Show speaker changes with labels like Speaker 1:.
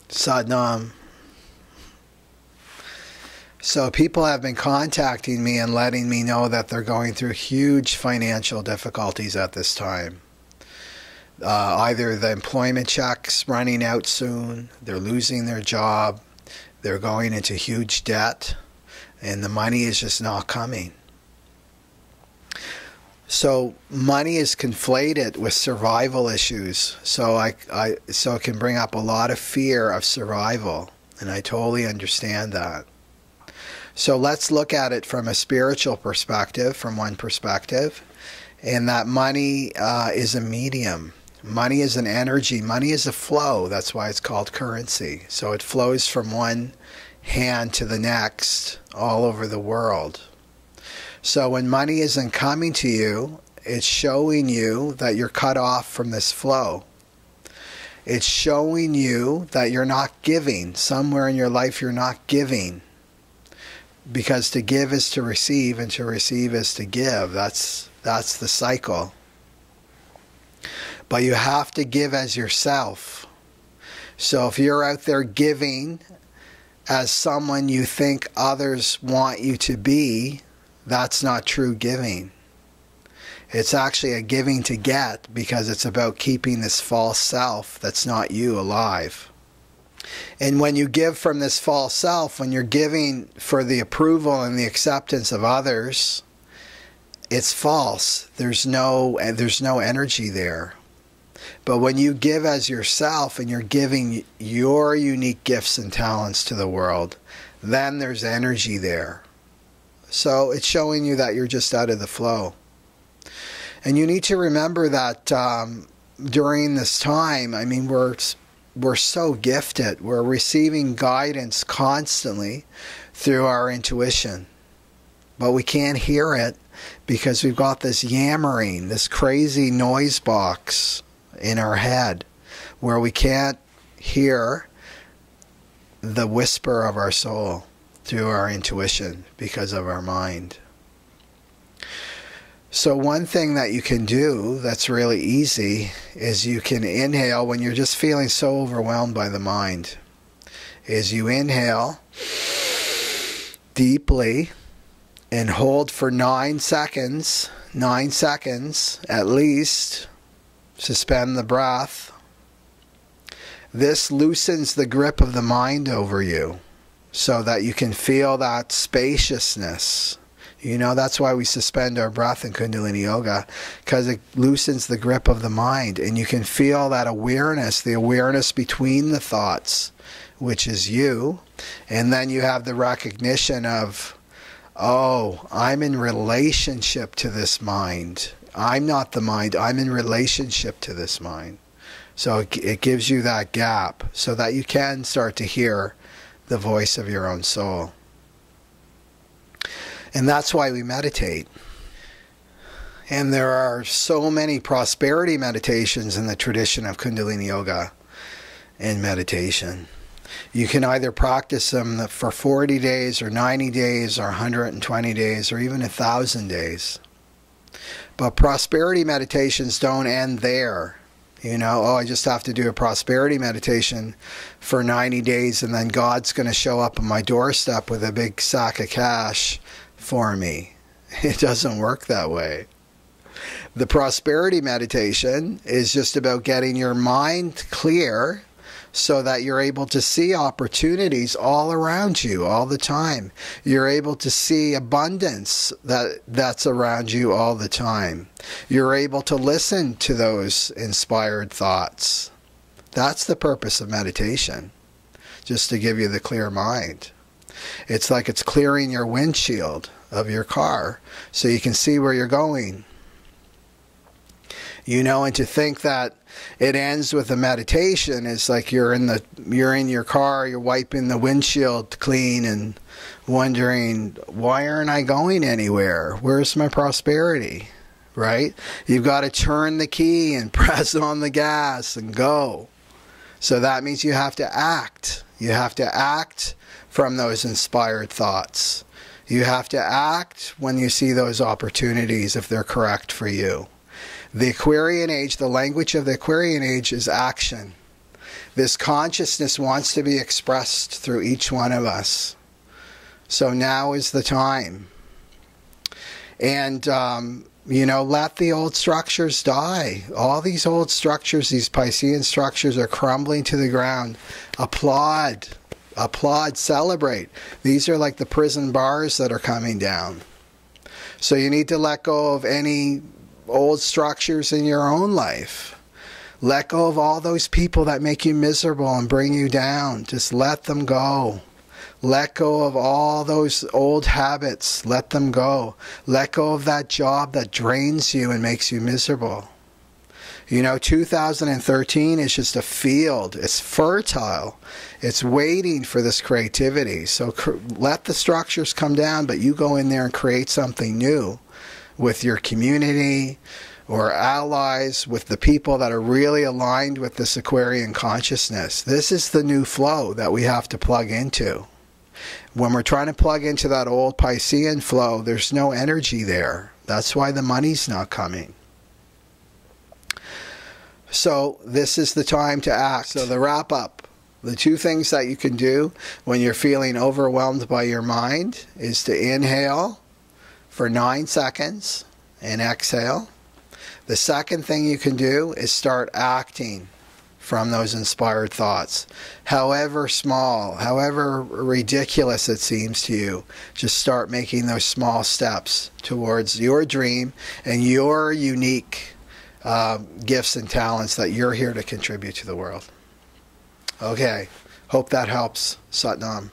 Speaker 1: Satnam. So people have been contacting me and letting me know that they're going through huge financial difficulties at this time. Either the employment check's running out soon, they're losing their job, they're going into huge debt, and the money is just not coming. So money is conflated with survival issues. So so it can bring up a lot of fear of survival, and I totally understand that. So let's look at it from a spiritual perspective, from one perspective, and that money is a medium. Money is an energy. Money is a flow. That's why it's called currency. So it flows from one hand to the next all over the world. So when money isn't coming to you, it's showing you that you're cut off from this flow. It's showing you that you're not giving. Somewhere in your life you're not giving. Because to give is to receive, and to receive is to give. That's the cycle. But you have to give as yourself. So if you're out there giving as someone you think others want you to be, that's not true giving. It's actually a giving to get, because it's about keeping this false self that's not you alive. And when you give from this false self, when you're giving for the approval and the acceptance of others, it's false. There's no energy there. But when you give as yourself and you're giving your unique gifts and talents to the world, then there's energy there. So it's showing you that you're just out of the flow. And you need to remember that during this time, I mean, we're so gifted. We're receiving guidance constantly through our intuition. But we can't hear it because we've got this yammering, this crazy noise box in our head where we can't hear the whisper of our soul through our intuition because of our mind. So one thing that you can do that's really easy is you can inhale when you're just feeling so overwhelmed by the mind. Is you inhale deeply and hold for 9 seconds at least. Suspend the breath. This loosens the grip of the mind over you so that you can feel that spaciousness. You know, that's why we suspend our breath in Kundalini Yoga, because it loosens the grip of the mind, and you can feel that awareness, the awareness between the thoughts, which is you, and then you have the recognition of, oh, I'm in relationship to this mind. I'm not the mind, I'm in relationship to this mind. So it gives you that gap so that you can start to hear the voice of your own soul. And that's why we meditate. And there are so many prosperity meditations in the tradition of Kundalini Yoga and meditation. You can either practice them for 40 days or 90 days or 120 days or even 1,000 days. But prosperity meditations don't end there. You know, oh, I just have to do a prosperity meditation for 90 days and then God's going to show up on my doorstep with a big sack of cash for me. It doesn't work that way. The prosperity meditation is just about getting your mind clear so that you're able to see opportunities all around you all the time. You're able to see abundance that's around you all the time. You're able to listen to those inspired thoughts. That's the purpose of meditation, just to give you the clear mind. It's like it's clearing your windshield of your car so you can see where you're going. You know, and to think that it ends with a meditation is like you're in your car, you're wiping the windshield clean and wondering, why aren't I going anywhere? Where's my prosperity? Right? You've got to turn the key and press on the gas and go. So that means you have to act. You have to act from those inspired thoughts. You have to act when you see those opportunities if they're correct for you. The Aquarian Age, the language of the Aquarian Age is action. This consciousness wants to be expressed through each one of us. So now is the time. And, you know, let the old structures die. All these old structures, these Piscean structures, are crumbling to the ground. Applaud. Applaud. Celebrate. These are like the prison bars that are coming down. So you need to let go of any old structures in your own life. Let go of all those people that make you miserable and bring you down. Just let them go. Let go of all those old habits. Let them go. Let go of that job that drains you and makes you miserable. You know, 2013 is just a field. It's fertile. It's waiting for this creativity. So let the structures come down, but you go in there and create something new with your community or allies, with the people that are really aligned with this Aquarian consciousness. This is the new flow that we have to plug into. When we're trying to plug into that old Piscean flow, there's no energy there. That's why the money's not coming. So this is the time to act. So the wrap up, the two things that you can do when you're feeling overwhelmed by your mind is to inhale for 9 seconds and exhale. The second thing you can do is start acting from those inspired thoughts. However small, however ridiculous it seems to you, just start making those small steps towards your dream and your unique gifts and talents that you're here to contribute to the world. Okay, hope that helps. Sat Nam.